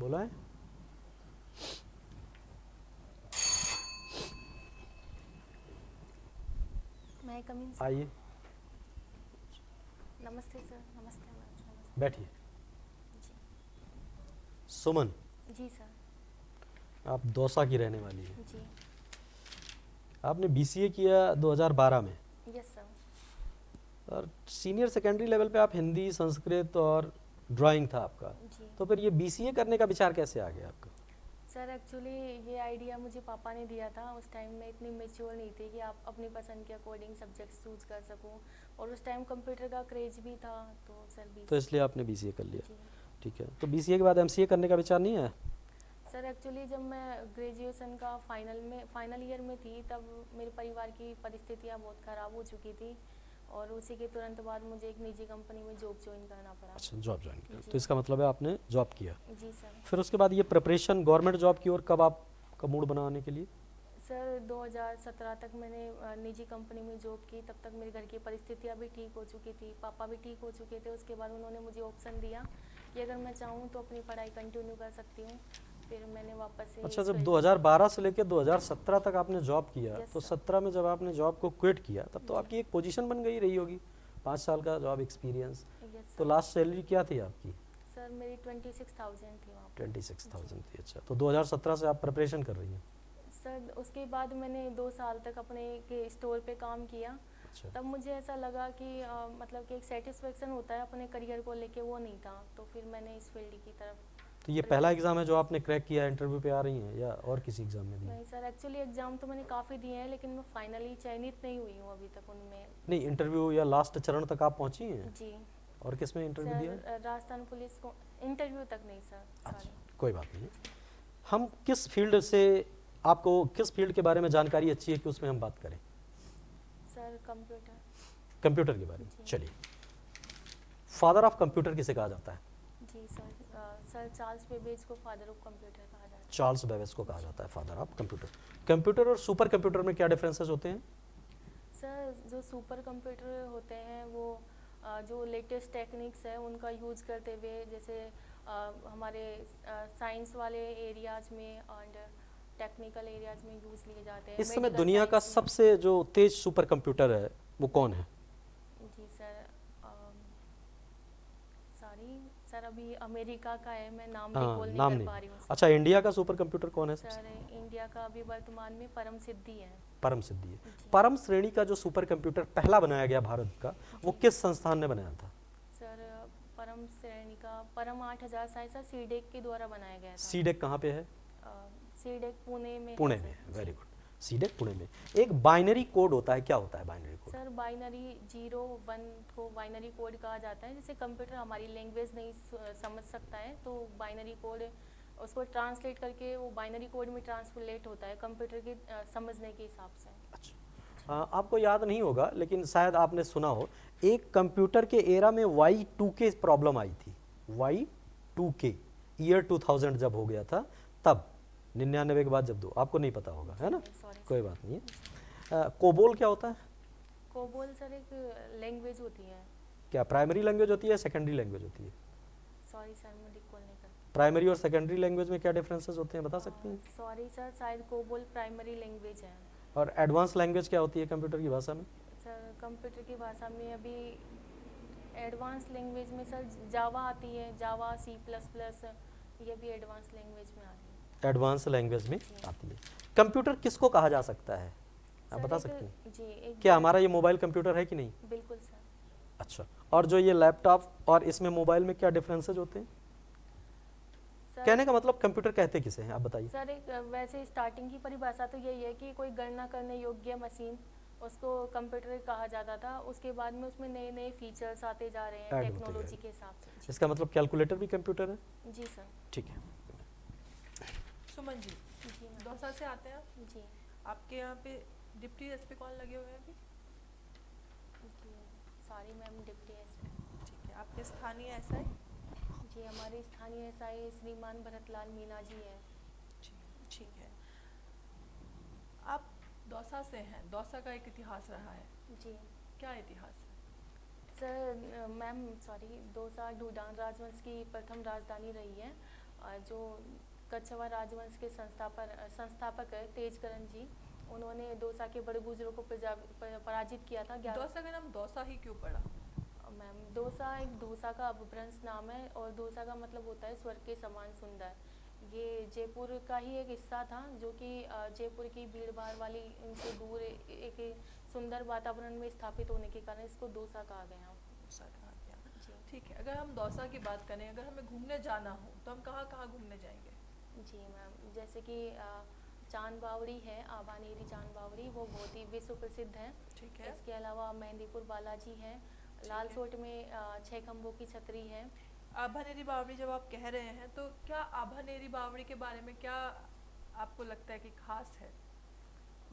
बुलाएं। मैं coming sir. आइए, नमस्ते सर। नमस्ते मैम। नमस्ते बैठिए। जी। सुमन, जी सर। आप दौसा की रहने वाली हैं। जी। आपने बीसीए किया 2012 में, यस सर। और सीनियर सेकेंडरी लेवल पे आप हिंदी, संस्कृत और ड्राइंग था आपका। जी तो फिर ये बीसीए करने का विचार कैसे आ गया आपका? सर, एक्चुअली ये आइडिया मुझे पापा ने दिया था। उस टाइम में इतनी मेच्योर नहीं थी कि आप अपनी पसंद के अकॉर्डिंग सब्जेक्ट्स चूज कर सकूं, और उस टाइम कंप्यूटर का क्रेज भी था, तो सर तो बीसी। इसलिए आपने बीसीए कर लिया। जी ठीक है, तो बीसीए के बाद एमसीए करने का विचार नहीं आया? सर, एक्चुअली जब मैं ग्रेजुएशन का फाइनल ईयर में थी, तब मेरे परिवार की परिस्थितियां बहुत ख़राब हो चुकी थी, और उसी के तुरंत बाद मुझे एक निजी कंपनी में जॉब ज्वाइन करना पड़ा। अच्छा, जॉब ज्वाइन किया, जी। तो इसका मतलब है आपने जॉब किया। जी सर। फिर उसके बाद ये प्रिपरेशन गवर्नमेंट जॉब की ओर कब आपका मूड बनाने के लिए? सर 2017 तक मैंने निजी कंपनी में जॉब की। तब तक मेरे घर की परिस्थितियाँ भी ठीक हो चुकी थी, पापा भी ठीक हो चुके थे। उसके बाद उन्होंने मुझे ऑप्शन दिया कि अगर मैं चाहूँ तो अपनी पढ़ाई कंटिन्यू कर सकती हूँ। फिर मैंने वापस से अच्छा, इस जब फील्ड में। 2012 से लेकर 2017 तक आपने जॉब किया, यस तो सर। 17 में जब आपने जॉब को क्विट किया, तब तो जी। आपकी एक पोजीशन बन गई रही होगी, 5 साल का जॉब एक्सपीरियंस। यस तो सर। लास्ट सैलरी क्या थी आपकी? सर मेरी 26,000 थी वहाँ पर। जी 26,000 थी। अच्छा, तो 2017 से आप प्रिपरेशन कर रही हैं। सर, उसके बाद मैंने 2 साल तक अपने के स्टोर पे काम किया। अच्छा, तब मुझे ऐसा लगा कि मतलब कि एक सेटिस्फेक्शन होता है अपने करियर को लेके, वो नहीं था। तो फिर मैंने इस फील्ड की तरफ तो ये पहला प्रिपरेशन। एग्ज़ाम है जो आपने क्रैक किया, इंटरव्यू पे आ रही हैं या और किसी एग्ज़ाम में दिया? नहीं सर, एक्चुअली एग्ज़ाम तो मैंने काफ़ी दिए हैं, लेकिन मैं फाइनली चयनित नहीं हुई हूँ अभी तक उनमें नहीं, से। इंटरव्यू या लास्ट चरण तक आप पहुंची हैं? जी और किस में इंटरव्यू दिया सर, है? राजस्थान पुलिस को इंटरव्यू तक नहीं सर, अच्छा, सॉरी। कोई बात नहीं है। जी हम किस फील्ड से, आपको किस फील्ड के बारे में जानकारी अच्छी है कि उसमें हम बात करें? Sir, computer. कंप्यूटर के बारे में, जी। चलिए। फादर ऑफ कंप्यूटर किसे कहा जाता है? जी सर, सर चार्ल्स बेबेज को फादर ऑफ कंप्यूटर कहा जाता चार्ल्स बेबेज को कहा है। जी जाता है फादर ऑफ कंप्यूटर। कंप्यूटर और सुपर कंप्यूटर में क्या डिफरेंसेस होते हैं? सर, जो सुपर कंप्यूटर होते हैं वो जो लेटेस्ट टेक्निक्स है उनका यूज़ करते हुए, जैसे हमारे साइंस वाले एरियाज में और टेक्निकल एरियाज में यूज़ लिए जाते हैं, इस समय मेडिकल दुनिया का साइंस में। सबसे जो तेज सुपर कंप्यूटर है वो कौन है? जी सर, सॉरी सर, अभी अमेरिका का है, मैं नाम हाँ, रिकॉल नहीं नाम कर नहीं। पा रही हूँ सर। अच्छा, इंडिया का सुपर कंप्यूटर कौन है सबसे? सर, इंडिया का अभी वर्तमान में परम सिद्धि है। परम सिद्धि है। जी। परम श्रेणी का जो सुपर कंप्यूटर पहला बनाया गया भारत का, वो जी किस संस्थान ने बनाया था? सर, परम श्रेणी का परम 8,000 साइसा सीडेक के द्वारा बनाया गया था। सीडेक कहाँ पे है? सीडेक पुणे में है पुणे में सर। है, वेरी जी गुड। सीडेक पुणे में। एक बाइनरी कोड होता है, क्या होता है बाइनरी कोड? सर, बाइनरी 0 1 को बाइनरी कोड कहा जाता है। जैसे कंप्यूटर हमारी लैंग्वेज नहीं समझ सकता है, तो बाइनरी कोड उसको ट्रांसलेट करके वो बाइनरी कोड में ट्रांसलेट होता है कंप्यूटर के समझने के हिसाब से। अच्छा, आपको याद नहीं होगा लेकिन शायद आपने सुना हो, एक कंप्यूटर के एरा में Y2K प्रॉब्लम आई थी। Y2K, ईयर 2000 जब हो गया था, तब 99 के बाद जब दो, आपको नहीं पता होगा, है जी ना? नहीं, सॉरी कोई सर। बात नहीं जी। है। कोबोल क्या होता है? कोबोल सर एक लैंग्वेज होती है। क्या प्राइमरी लैंग्वेज होती है, सेकेंडरी लैंग्वेज होती है? सॉरी सर, मैं रिकॉल नहीं कर प्राइमरी और सेकेंडरी लैंग्वेज में क्या डिफरेंसेस होते हैं, बता सकते हैं? सॉरी सर, शायद कोबोल प्राइमरी लैंग्वेज है। और एडवांस लैंग्वेज क्या होती है कंप्यूटर की भाषा में? सर, कंप्यूटर की भाषा में अभी एडवांस लैंग्वेज में सर जावा आती है, जावा C++, ये भी एडवांस लैंग्वेज में आ रही है। एडवांस लैंग्वेज में जी आती है। कंप्यूटर किसको कहा जा सकता है, आप सर, बता एक सकते हैं? जी एक क्या हमारा ये मोबाइल कंप्यूटर है कि नहीं? बिल्कुल सर। अच्छा, और जो ये लैपटॉप और इसमें मोबाइल में क्या डिफरेंसेज होते हैं? सर कहने का मतलब कंप्यूटर कहते किसे हैं, आप बताइए। सर एक वैसे स्टार्टिंग की परिभाषा तो यही है कि कोई गणना करने योग्य मशीन, उसको कंप्यूटर कहा जाता था। उसके बाद में उसमें नए नए फीचर्स आते जा रहे हैं ऐड होते गए। टेक्नोलॉजी के हिसाब से। इसका मतलब कैलकुलेटर भी कंप्यूटर है? जी सर। ठीक है। सुमन जी, जी मैम। दौसा से आते हैं आप। जी आपके यहाँ पे डिप्टी एसपी कौन लगे हुए हैं अभी? जी सॉरी मैम, डिप्टी एसपी। ठीक है, आपके स्थानीय एसआई? जी, हमारे स्थानीय एसआई श्रीमान भरतलाल मीना जी हैं। ठीक है। आप दौसा से हैं, दौसा का एक इतिहास रहा है, जी क्या इतिहास है? सर, मैम सॉरी, दौसा ढूढान राजवंश की प्रथम राजधानी रही है। जो कच्छवा राजवंश के संस्थापक है तेजकरण जी, उन्होंने दौसा के बड़े बुजुर्गों को पराजित किया था। दौसा का नाम दौसा ही क्यों पड़ा? मैम दौसा एक धोसा का अपभ्रंश नाम है और धोसा का मतलब होता है स्वर्ग के समान सुंदर। ये जयपुर का ही एक हिस्सा था जो कि जयपुर की भीड़ भाड़ वाली इनसे दूर एक सुंदर वातावरण में स्थापित होने के कारण इसको दौसा कहा गया। दौसा कहा गया। जी ठीक है, अगर हम दौसा की बात करें, अगर हमें घूमने जाना हो तो हम कहाँ कहाँ घूमने जाएंगे? जी मैम, जैसे कि चांद बावड़ी है, आभानेरी चांद बावड़ी, वो बहुत ही विश्व प्रसिद्ध है। ठीक है। इसके अलावा मेहंदीपुर बालाजी है, लालसोट में 6 खम्भों की छतरी है। आभानेरी बावड़ी जब आप कह रहे हैं तो क्या आभानेरी बावड़ी के बारे में क्या आपको लगता है कि खास है?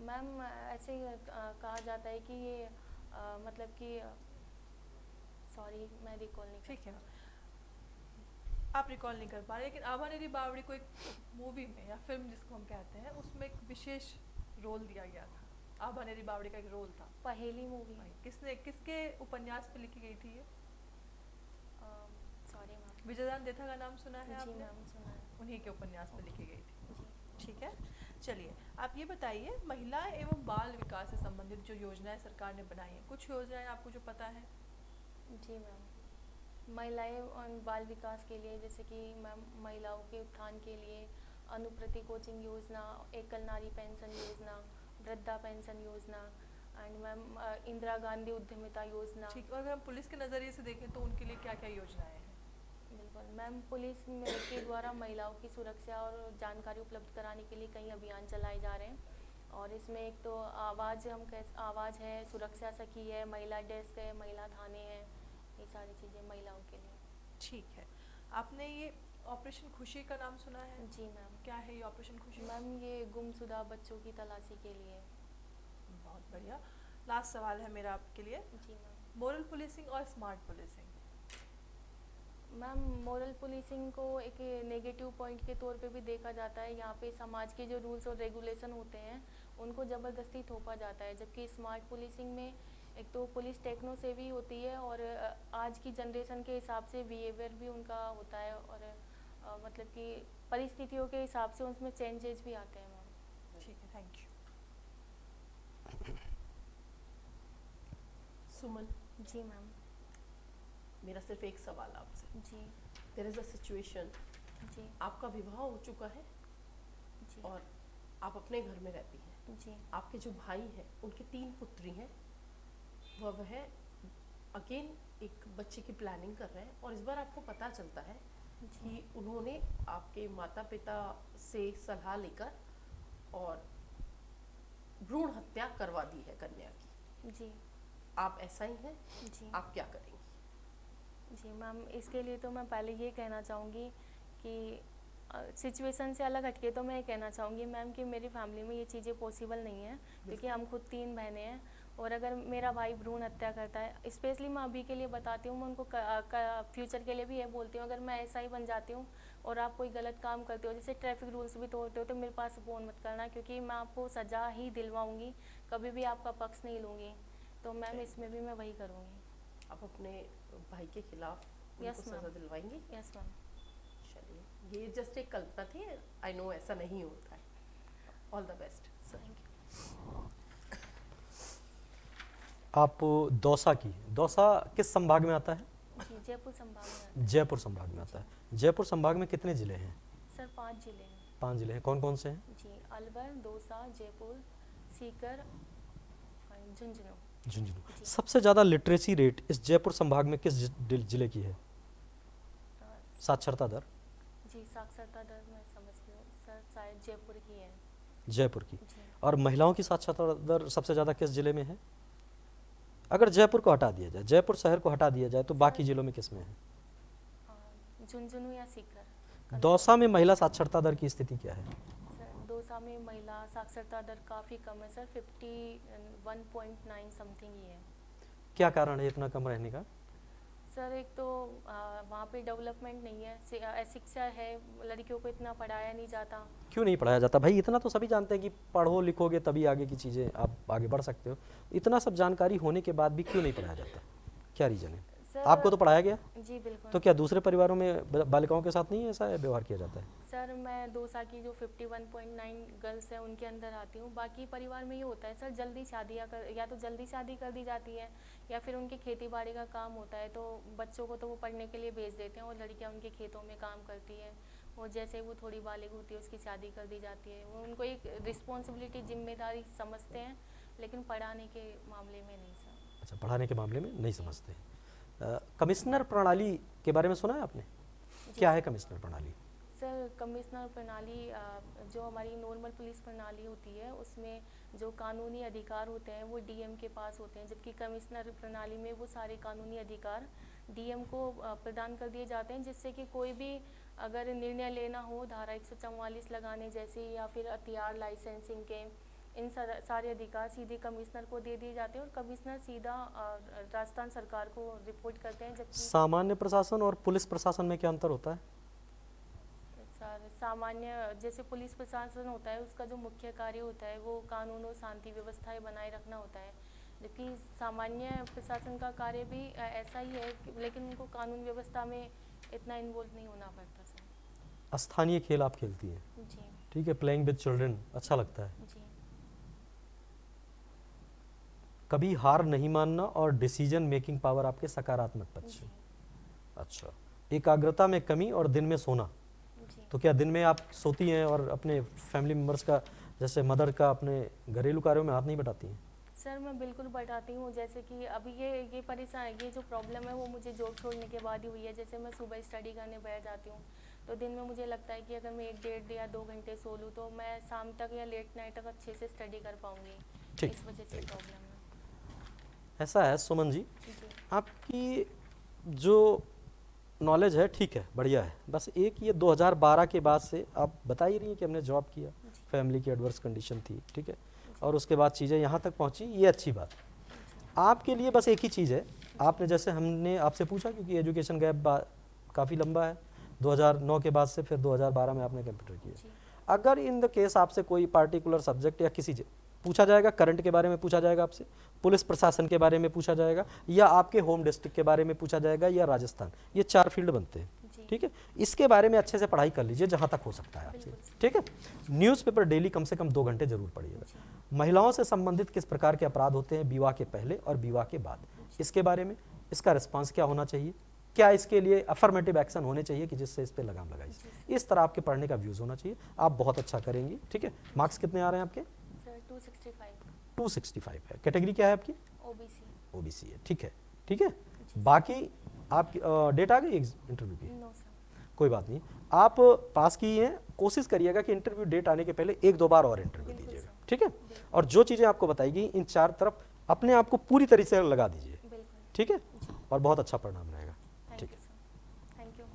मैम ऐसे कहा जाता है कि ये मतलब कि सॉरी मैं रिकॉल नहीं ठीक है, आप रिकॉल नहीं कर पा रहे, लेकिन आभानेरी बावड़ी को एक मूवी में या फिल्म जिसको हम कहते हैं उसमें एक विशेष रोल दिया गया था। आभानेरी बावड़ी का एक रोल था। पहेली मूवी। किसके उपन्यास पे लिखी गई थी ये? Sorry ma'am. विजयदान देथा का नाम सुना है जी आपने? मैम सुना है। उन्हीं के उपन्यास पे लिखी गई थी। जी ठीक है, चलिए आप ये बताइए, महिला एवं बाल विकास से संबंधित जो योजनाएं सरकार ने बनाई हैं, कुछ योजनाएं आपको जो पता है? जी मैम, महिलाएं और बाल विकास के लिए जैसे कि मैम महिलाओं के उत्थान के लिए अनुप्रति कोचिंग योजना, एकल नारी पेंशन योजना, वृद्धा पेंशन योजना एंड मैम इंदिरा गांधी उद्यमिता योजना। ठीक, और अगर हम पुलिस के नज़रिए से देखें तो उनके लिए क्या क्या योजनाएं हैं? बिल्कुल मैम, पुलिस के द्वारा महिलाओं की सुरक्षा और जानकारी उपलब्ध कराने के लिए कई अभियान चलाए जा रहे हैं और इसमें एक तो आवाज़ है, सुरक्षा सखी है, महिला डेस्क है, महिला थाने हैं, ये सारी चीज़ें महिलाओं के लिए। ठीक है, आपने ये ऑपरेशन खुशी का नाम सुना है? जी मैम। क्या है ये ऑपरेशन खुशी? मैम ये गुमशुदा बच्चों की तलाशी के लिए। बहुत बढ़िया। लास्ट सवाल है मेरा आपके लिए, जी मैम। मोरल पुलिसिंग और smart policing. Ma'am moral policing को एक नेगेटिव पॉइंट के तौर पे भी देखा जाता है। यहाँ पे समाज के जो रूल्स और रेगुलेशन होते हैं उनको ज़बरदस्ती थोपा जाता है, जबकि स्मार्ट पुलिसिंग में एक तो पुलिस टेक्नो से भी होती है और आज की जनरेशन के हिसाब से बिहेवियर भी उनका होता है और मतलब कि परिस्थितियों के हिसाब से उसमें चेंजेस भी आते हैं मैम। ठीक है, थैंक यू। सुमन, जी मैम। मेरा सिर्फ एक सवाल आपसे। जी देयर इज़ अ सिचुएशन, जी आपका विवाह हो चुका है जी और आप अपने घर में रहती हैं। जी आपके जो भाई हैं उनकी 3 पुत्री हैं, वह अगेन एक बच्चे की प्लानिंग कर रहे हैं और इस बार आपको पता चलता है कि उन्होंने आपके माता पिता से सलाह लेकर और भ्रूण हत्या करवा दी है कन्या की। जी आप ऐसा ही हैं, जी आप क्या करेंगी? जी मैम, इसके लिए तो मैं पहले ये कहना चाहूँगी कि सिचुएशन से अलग हटके तो मैं ये कहना चाहूँगी मैम कि मेरी फैमिली में ये चीज़ें पॉसिबल नहीं है, क्योंकि हम खुद 3 बहनें हैं और अगर मेरा भाई भ्रूण हत्या करता है, स्पेशली मैं अभी के लिए बताती हूँ, मैं उनको फ्यूचर के लिए भी ये बोलती हूँ, अगर मैं ऐसा ही बन जाती हूँ और आप कोई गलत काम करते हो, जैसे ट्रैफिक रूल्स भी तोड़ते हो, तो मेरे पास फ़ोन मत करना, क्योंकि मैं आपको सज़ा ही दिलवाऊँगी, कभी भी आपका पक्ष नहीं लूँगी। तो मैम इसमें भी मैं वही करूँगी। आप अपने भाई के खिलाफ Yes, उनको ma'am. सजा दिलवाएंगी? Yes ma'am. चलिए, ये जस्ट एक कल्पना थी, आई नो ऐसा नहीं होता है। All the best sir. Thank you. आप दौसा किस संभाग में आता है? जी जयपुर संभाग में आता है। जयपुर संभाग में आता है। जयपुर संभाग में कितने ज़िले हैं? सर 5 जिले हैं। 5 ज़िले हैं, कौन कौन से हैं? जी अलवर, दौसा, जयपुर, सीकर और झुंझुनू। झुंझुनू। जी। सबसे ज़्यादा लिटरेसी रेट इस जयपुर संभाग में किस जिले की है? साक्षरता दर? जी साक्षरता दर मैं समझ गई हूँ सर, शायद जयपुर की है। जयपुर की। जी और महिलाओं की साक्षरता दर सबसे ज़्यादा किस जिले में है? अगर जयपुर को हटा दिया जाए, जयपुर शहर को हटा दिया जाए, तो बाकी जिलों में किस में है? झुंझुनू या सीकर। दौसा में महिला साक्षरता दर की स्थिति क्या है? सर दौसा में महिला साक्षरता दर काफ़ी कम है सर, 51.9 समथिंग ही है। क्या कारण है इतना कम रहने का? सर एक तो वहाँ पे डेवलपमेंट नहीं है, शिक्षा है, लड़कियों को इतना पढ़ाया नहीं जाता। क्यों नहीं पढ़ाया जाता भाई? इतना तो सभी जानते हैं कि पढ़ो लिखोगे तभी आगे की चीज़ें आप आगे बढ़ सकते हो। इतना सब जानकारी होने के बाद भी क्यों नहीं पढ़ाया जाता? क्या रीज़न है? सर आपको तो पढ़ाया गया, जी बिल्कुल। तो क्या दूसरे परिवारों में बालिकाओं के साथ नहीं ऐसा व्यवहार किया जाता है? सर मैं दौसा की जो 51.9 गर्ल्स हैं उनके अंदर आती हूँ। बाकी परिवार में ये होता है सर, जल्दी शादियाँ कर, या तो जल्दी शादी कर दी जाती है या फिर उनकी खेती बाड़ी का काम होता है तो बच्चों को तो वो पढ़ने के लिए भेज देते हैं और लड़कियाँ उनके खेतों में काम करती हैं, और जैसे वो थोड़ी बालिग होती है उसकी शादी कर दी जाती है। वो उनको एक रिस्पॉन्सिबिलिटी, जिम्मेदारी समझते हैं, लेकिन पढ़ाने के मामले में नहीं सर। अच्छा, पढ़ाने के मामले में नहीं समझते। कमिश्नर प्रणाली के बारे में सुना है आपने? क्या है कमिश्नर प्रणाली? सर कमिश्नर प्रणाली जो हमारी नॉर्मल पुलिस प्रणाली होती है उसमें जो कानूनी अधिकार होते हैं वो डीएम के पास होते हैं, जबकि कमिश्नर प्रणाली में वो सारे कानूनी अधिकार डीएम को प्रदान कर दिए जाते हैं, जिससे कि कोई भी अगर निर्णय लेना हो धारा 144 लगाने जैसे या फिर हथियार लाइसेंसिंग के, इन सारे अधिकार सीधे कमिश्नर को दे दिए जाते हैं और कमिश्नर सीधा राजस्थान सरकार को रिपोर्ट करते हैं। जबकि सामान्य प्रशासन और पुलिस प्रशासन में क्या अंतर होता है? सर सामान्य जैसे पुलिस प्रशासन होता है उसका जो मुख्य कार्य होता है वो कानून और शांति व्यवस्थाएं बनाए रखना होता है, जबकि सामान्य प्रशासन का कार्य भी ऐसा ही है लेकिन उनको कानून व्यवस्था में इतना इन्वॉल्व नहीं होना पड़ता सर। स्थानीय खेल आप खेलती हैं, जी ठीक है, प्लेइंग विद चिल्ड्रन, अच्छा लगता है। जी। कभी हार नहीं मानना और डिसीजन मेकिंग पावर आपके सकारात्मक पक्ष जी है। अच्छा, एकाग्रता में कमी और दिन में सोना, जी। तो क्या दिन में आप सोती हैं और अपने फैमिली मेम्बर्स का, जैसे मदर का, अपने घरेलू कार्यों में हाथ नहीं बटाती हैं? सर मैं बिल्कुल बढ़ाती हूँ, जैसे कि अभी ये परेशान, ये जो प्रॉब्लम है वो मुझे जॉब छोड़ने के बाद ही हुई है। जैसे मैं सुबह स्टडी करने बैठ जाती हूँ तो दिन में मुझे लगता है कि अगर मैं 1 डेढ़ या 2 घंटे सो लूँ तो मैं शाम तक या लेट नाइट तक अच्छे से स्टडी कर पाऊँगी। ठीक, इस वजह से प्रॉब्लम है। ऐसा है सुमन जी, जी आपकी जो नॉलेज है ठीक है, बढ़िया है, बस एक ये 2012 के बाद से आप बता ही रही हैं कि हमने जॉब किया, फैमिली की एडवर्स कंडीशन थी, ठीक है, और उसके बाद चीज़ें यहाँ तक पहुँची, ये अच्छी बात। आपके लिए बस एक ही चीज़ है, आपने जैसे हमने आपसे पूछा क्योंकि एजुकेशन गैप काफ़ी लंबा है, 2009 के बाद से फिर 2012 में आपने कंप्यूटर किया। जी अगर इन द केस आपसे कोई पार्टिकुलर सब्जेक्ट या किसी पूछा जाएगा, करंट के बारे में पूछा जाएगा आपसे, पुलिस प्रशासन के बारे में पूछा जाएगा, या आपके होम डिस्ट्रिक्ट के बारे में पूछा जाएगा, या राजस्थान, ये 4 फील्ड बनते हैं, जी ठीक है, इसके बारे में अच्छे से पढ़ाई कर लीजिए जहाँ तक हो सकता है आपसे, ठीक है। न्यूज़पेपर डेली कम से कम 2 घंटे जरूर पढ़िएगा। जी महिलाओं से संबंधित किस प्रकार के अपराध होते हैं विवाह के पहले और विवाह के बाद, इसके बारे में, इसका रिस्पांस क्या होना चाहिए, क्या इसके लिए अफर्मेटिव एक्शन होने चाहिए कि जिससे इस पर लगाम लगाई, इस तरह आपके पढ़ने का व्यूज़ होना चाहिए। आप बहुत अच्छा करेंगी, ठीक है। मार्क्स कितने आ रहे हैं आपके? सर 265 265 है। कैटेगरी क्या है आपकी? ओबीसी। ओबीसी है, ठीक है, ठीक है। बाकी आपकी डेट आ गई इंटरव्यू की? No sir. कोई बात नहीं, आप पास की हैं, कोशिश करिएगा कि इंटरव्यू डेट आने के पहले 1-2 बार और इंटरव्यू बिल्कुल दीजिएगा, सर। ठीक है। और जो चीज़ें आपको बताई गई इन 4 तरफ अपने आप को पूरी तरीके से लगा दीजिए, बिल्कुल। ठीक है, जी और बहुत अच्छा परिणाम रहेगा। थैंक ठीक यू है। Sir, thank you.